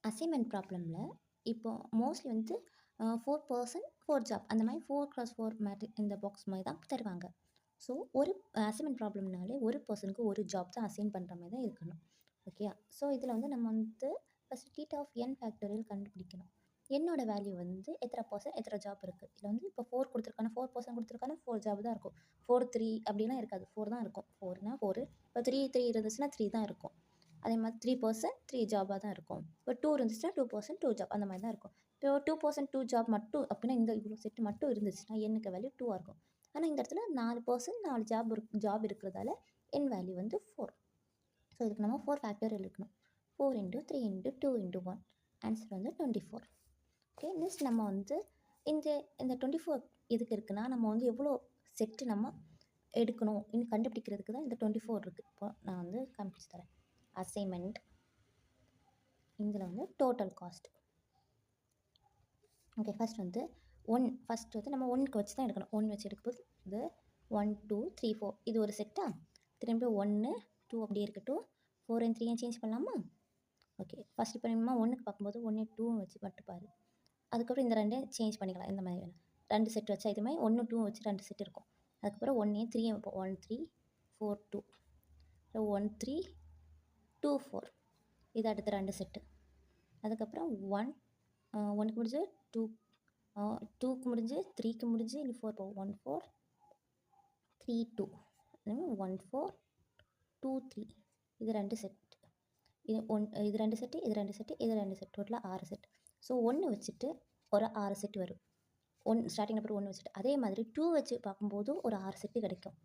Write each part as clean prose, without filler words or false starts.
Assignment ப்ராப்ளமில் இப்போ mostly வந்து 4% 4 job அந்த மாதிரி 4x4 மேட்ரிக் இந்த பாக்ஸ் மாதிரி தான் தருவாங்க. ஸோ ஒரு அசைன்மெண்ட் ப்ராப்ளம்னாலே ஒரு பர்சனுக்கு ஒரு ஜாப் தான் அசைன் பண்ணுற மாதிரி தான் இருக்கணும். ஓகே, ஸோ இதில் வந்து நம்ம வந்து first theta of n factorial கண்டுபிடிக்கணும். என்னோட வேல்யூ வந்து எத்தனை பர்சன்ட் எத்தனை ஜாப் இருக்குது. இதில் வந்து இப்போ 4 கொடுத்துருக்கான 4% கொடுத்துருக்கான 4 ஜாப் தான் இருக்கும். 4 3 அப்படிலாம் இருக்காது, 4 தான் இருக்கும். 4னா 4, இப்போ 3 இருந்துச்சுன்னா 3 தான் இருக்கும். அதே மாதிரி 3% 3 ஜாபாக தான் இருக்கும். இப்போ 2 இருந்துச்சுன்னா 2% 2 ஜாப் அந்த மாதிரி தான் இருக்கும். இப்போ 2% 2 ஜாப் மட்டும் அப்படின்னா இந்த இவ்வளோ செட்டு மட்டும் இருந்துச்சுன்னா என்னுக்கு வேல்யூ 2ஆக இருக்கும். ஆனால் இந்த இடத்துல 4% 4 ஜாப் இருக்கிறதால என் வேல்யூ வந்து 4. ஸோ இதுக்கு நம்ம 4 ஃபேக்டோரியல் இருக்கணும். 4 × 3 × 2 × 1 ஆன்சர் வந்து 24. ஓகே, நெக்ஸ்ட் நம்ம வந்து இந்த இந்த 24 எதுக்கு இருக்குன்னா நம்ம வந்து எவ்வளோ செட்டு நம்ம எடுக்கணும் இன்னும் கண்டுபிடிக்கிறதுக்கு தான் இந்த 24 இருக்குது. இப்போ நான் வந்து காமிச்சு தரேன். அசைன்மெண்ட் இதில் வந்து டோட்டல் காஸ்ட். ஓகே, ஃபஸ்ட் வந்து ஃபஸ்ட் வந்து நம்ம 1க்கு வச்சு தான் எடுக்கணும். 1 வச்சு எடுக்கும்போது இது 1 2 3 4 இது ஒரு செட்டா. திரும்பி 1 2 அப்படியே இருக்கட்டும். 4 and 3 சேஞ்ச் பண்ணலாமா? ஓகே, ஃபஸ்ட் இப்போ நம்ம 1க்கு பார்க்கும்போது 1 2 வச்சு மட்டும் பாரு. அதுக்கப்புறம் இந்த 2 சேஞ்ச் பண்ணிக்கலாம். இந்த மாதிரி வேணும் 2 செட் வச்சா இது மாதிரி 1 2 வச்சு 2 செட் இருக்கும். அதுக்கப்புறம் 1 3 வைப்போம். 1 3 4 2 1 3 2 4 இது அடுத்த 2 செட்டு. அதுக்கப்புறம் 1க்கு முடிஞ்சு 2 2க்கு முடிஞ்சு 3க்கு முடிஞ்சு இனி 4 போகும். 1 4 3 2 1 4 2 3 இது 2 செட். இது இது 2 செட்டு இது 2 செட்டு இது 2 செட், டோட்டலாக 6 செட். ஸோ 1 வச்சுட்டு ஒரு 6 செட்டு வரும். ஸ்டார்டிங் நம்பர் 1 வச்சுட்டு அதே மாதிரி 2 வச்சு பார்க்கும்போது ஒரு 6 செட்டு கிடைக்கும்.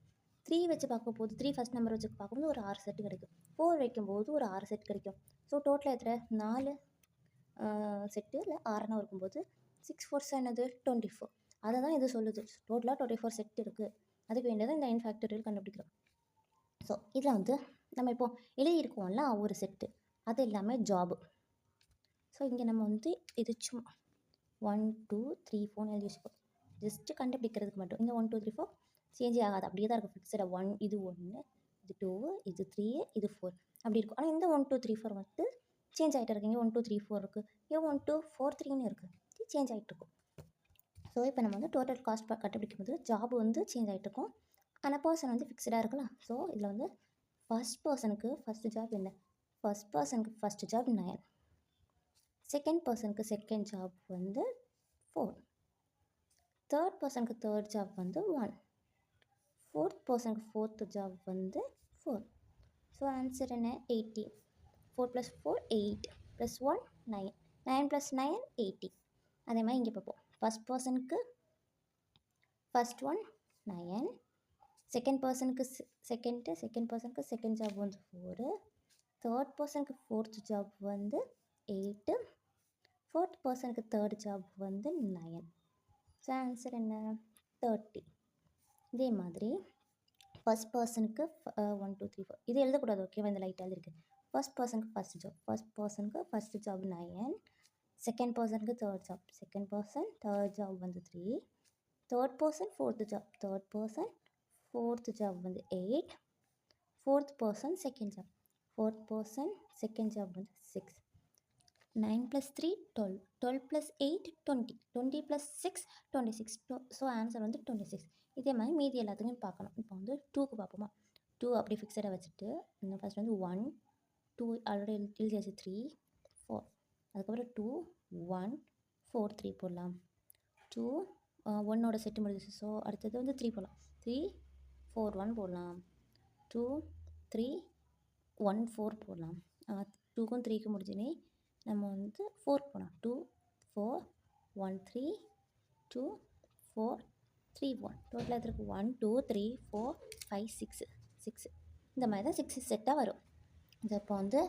3 வச்சு பார்க்கும்போது 3 ஃபஸ்ட் நம்பர் வச்சு பார்க்கும்போது ஒரு 6 செட்டு கிடைக்கும். 4 வைக்கும்போது ஒரு 6 செட் கிடைக்கும். ஸோ டோட்டலாக எத்தனை 4 செட்டு இல்லை 6 இருக்கும்போது 6 4 என்னது 24. அதை தான் இது சொல்லுது. டோட்டலாக 24 செட் இருக்குது. அதுக்கு வேண்டியது இந்த n ஃபேக்டோரியல் கண்டுபிடிக்கிறோம். ஸோ இதில் வந்து நம்ம இப்போ எழுதியிருக்கோம்ல ஒரு செட்டு அது எல்லாமே ஜாபு. ஸோ இங்கே நம்ம வந்து இது சும்மா 1 2 3 4 எழுதி வச்சுப்போம். ஜஸ்ட்டு கண்டுபிடிக்கிறதுக்கு மட்டும். இந்த 1 2 3 4 சேஞ்சே ஆகாது, அப்படியே தான் இருக்கும் ஃபிக்ஸடாக. 1 இது 1 இது 2 இது 3 இது 4 அப்படி இருக்கும். ஆனால் இந்த 1 2 3 4 வந்து சேஞ்ச் ஆகிட்டு இருக்குங்க. 1 2 3 4 இருக்குது, ஏன் 1 2 4 3ன்னு இருக்குது, இது சேஞ்ச் ஆகிட்டு இருக்கும். ஸோ இப்போ நம்ம வந்து டோட்டல் காஸ்ட் கண்டுபிடிக்கும் போது ஜாப் வந்து சேஞ்ச் ஆகிட்டு இருக்கும், ஆனால் பர்சன் வந்து ஃபிக்ஸடாக இருக்கலாம். ஸோ இதில் வந்து ஃபஸ்ட் பர்சனுக்கு ஃபஸ்ட்டு ஜாப் என்ன? ஃபஸ்ட் பர்சனுக்கு ஃபஸ்ட்டு ஜாப் 9. செகண்ட் பர்சனுக்கு செகண்ட் ஜாப் வந்து 4. தேர்ட் பர்சனுக்கு தேர்ட் ஜாப் வந்து 1. ஃபோர்த் பர்சனுக்கு ஃபோர்த்து ஜாப் வந்து 4. ஸோ ஆன்சர் என்ன? 18. 4 + 4 8 + 1 9 9 + 9 80. அதே மாதிரி இங்கே பார்ப்போம். ஃபஸ்ட் பர்சனுக்கு ஃபஸ்ட் ஒன் 9, செகண்ட் பர்சனுக்கு செகண்ட் பர்சனுக்கு செகண்ட் ஜாப் வந்து 4, தேர்ட் பர்சனுக்கு ஃபோர்த் ஜாப் வந்து 8, ஃபோர்த் பர்சனுக்கு தேர்ட் ஜாப் வந்து 9. ஸோ ஆன்சர் என்ன? 30. இதே மாதிரி ஃபஸ்ட் பர்சனுக்கு 1 2 3 4 இது எழுதக்கூடாது. ஓகேவா? இந்த லைட் எழுதிருக்கு. ஃபஸ்ட் பர்சனுக்கு ஃபஸ்ட் பர்சனுக்கு ஃபஸ்ட் ஜாப் 9, செகண்ட் பர்சனுக்கு third job, second person third job வந்து 3, தேர்ட் பர்சன் ஃபோர்த்து ஜாப் வந்து 8, ஃபோர்த் பர்சன் செகண்ட் ஜாப் வந்து 6. 9 + 3 12, 12 + 8 20, 20 + 6 26. ஸோ ஆன்சர் வந்து 26. இதே மாதிரி மீதி எல்லாத்துக்கும் பார்க்கணும். இப்போ வந்து 2க்கு பார்ப்போமா? 2 அப்படி ஃபிக்ஸடாக வச்சுட்டு ஃபஸ்ட் வந்து 1 2 ஆல்ரெடி எழுதியாச்சு 3 4, அதுக்கப்புறம் 2 1 4 3 போடலாம். 2 1ஓட செட்டு முடிஞ்சிச்சு. ஸோ அடுத்தது வந்து 3 போடலாம். 3 4 1 போடலாம். 2 3 1 4 போடலாம். 2க்கும் 3க்கும் முடிஞ்சுனே நம்ம வந்து 4 போடலாம். 2 4 1 3 2 4 3 1 டோட்டலாக எத்தனை? 1 2 3 4 5 6 இந்த மாதிரி தான் 6 செட்டாக வரும். இது இப்போ வந்து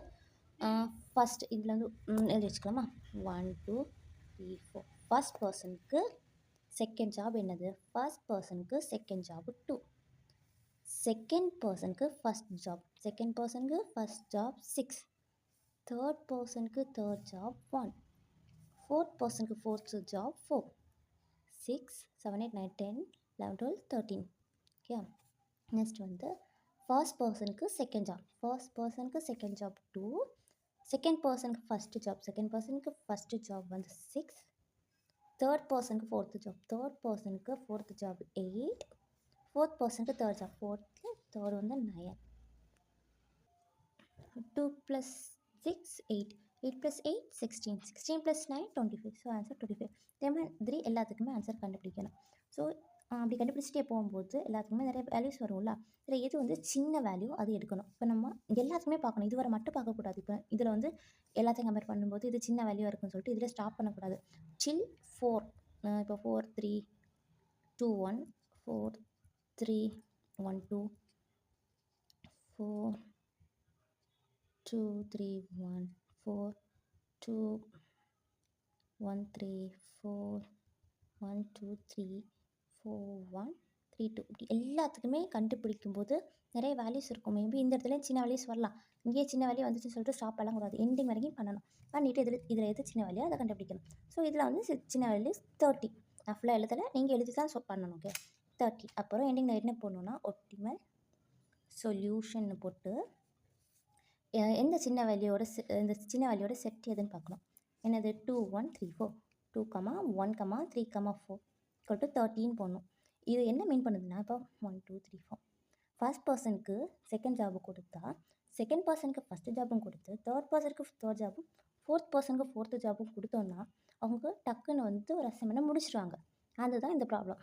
ஃபஸ்ட் இதில் வந்து எழுதி வச்சுக்கலாமா? 1 2 3 4. ஃபஸ்ட் பர்சனுக்கு செகண்ட் ஜாப் என்னது? ஃபஸ்ட் பர்சனுக்கு செகண்ட் ஜாப் 2, செகண்ட் பர்சனுக்கு ஃபஸ்ட் ஜாப் 6, தேர்ட் பர்சனுக்கு தேர்ட் ஜாப் 1, ஃபோர்த் பர்சனுக்கு ஃபோர்த் ஜாப் 4, 6 7 8 9 10 11 12 13. ஓகே, நெக்ஸ்ட் வந்து ஃபர்ஸ்ட் பர்சனுக்கு செகண்ட் ஜாப் 2, செகண்ட் பர்சனுக்கு ஃபஸ்ட்டு ஜாப் வந்து 6, தேர்ட் பர்சனுக்கு ஃபோர்த்து ஜாப் 8, ஃபோர்த் பர்சனுக்கு தேர்ட் ஜாப், தேர்ட் வந்து 9. 2 + 6 8, 8 + 8 16, 16 + 9 25. So answer 25. இதே மாதிரி எல்லாத்துக்குமே ஆன்சர் கண்டுபிடிக்கணும். ஸோ அப்படி கண்டுபிடிச்சிட்டே போகும்போது எல்லாத்துக்குமே நிறைய வேல்யூஸ் வரும்ல. இதில் எது வந்து சின்ன வேல்யூ அது எடுக்கணும். இப்போ நம்ம எல்லாத்துக்குமே பார்க்கணும், இதுவரை மட்டும் பார்க்கக்கூடாது. இப்போ இதில் வந்து எல்லாத்தையும் கம்பேர் பண்ணும்போது இது சின்ன வேல்யூ இருக்குன்னு சொல்லிட்டு இதில் ஸ்டாப் பண்ணக்கூடாது. சில் 4, இப்போ 4 3 2 1, 4 3 1 2, 4 2 3 1 4 2 1 3 4 1 2 3 4 1 3 2 இப்படி எல்லாத்துக்குமே கண்டுபிடிக்கும்போது நிறைய வேல்யூஸ் இருக்கும். மேபி இந்த இடத்துல சின்ன வேல்யூஸ் வரலாம். இங்கேயே சின்ன வேல்யூ வந்துச்சுன்னு சொல்லிட்டு ஸ்டாப் பண்ணலாம் கூடாது. எண்டிங் வரைக்கும் பண்ணணும். பண்ணிவிட்டு இதில் எது சின்ன வேல்யூ அதை கண்டுபிடிக்கணும். ஸோ இதில் வந்து சின்ன வேல்யூஸ் 30. நான் ஃபுல்லாக எழுதலை, நீங்கள் எழுதி தான் பண்ணணும். ஓகே 30. அப்புறம் எண்டிங்கில் என்ன போடணுன்னா ஒப்டிமல் சொல்யூஷன் போட்டு எந்த சின்ன வேல்யூவோட இந்த சின்ன வேல்யூவோட செட் எதுன்னு பார்க்கணும். என்னது 2 1 3 4, 2 1 3 4 = 13 போடணும். இது என்ன மீன் பண்ணுதுன்னா, இப்போ 1 2 3 4 ஃபர்ஸ்ட் பர்சனுக்கு செகண்ட் ஜாபு கொடுத்தா, செகண்ட் பர்சனுக்கு ஃபஸ்ட்டு ஜாபும் கொடுத்து, தேர்ட் பர்சனுக்கு தேர்ட் ஜாபும், ஃபோர்த் பர்சனுக்கு ஃபோர்த்து ஜாபும் கொடுத்தோன்னா அவங்க டக்குன்னு வந்து ஒரு அசைன்மெண்ட்டை முடிச்சிடுவாங்க. அதுதான் இந்த ப்ராப்ளம்.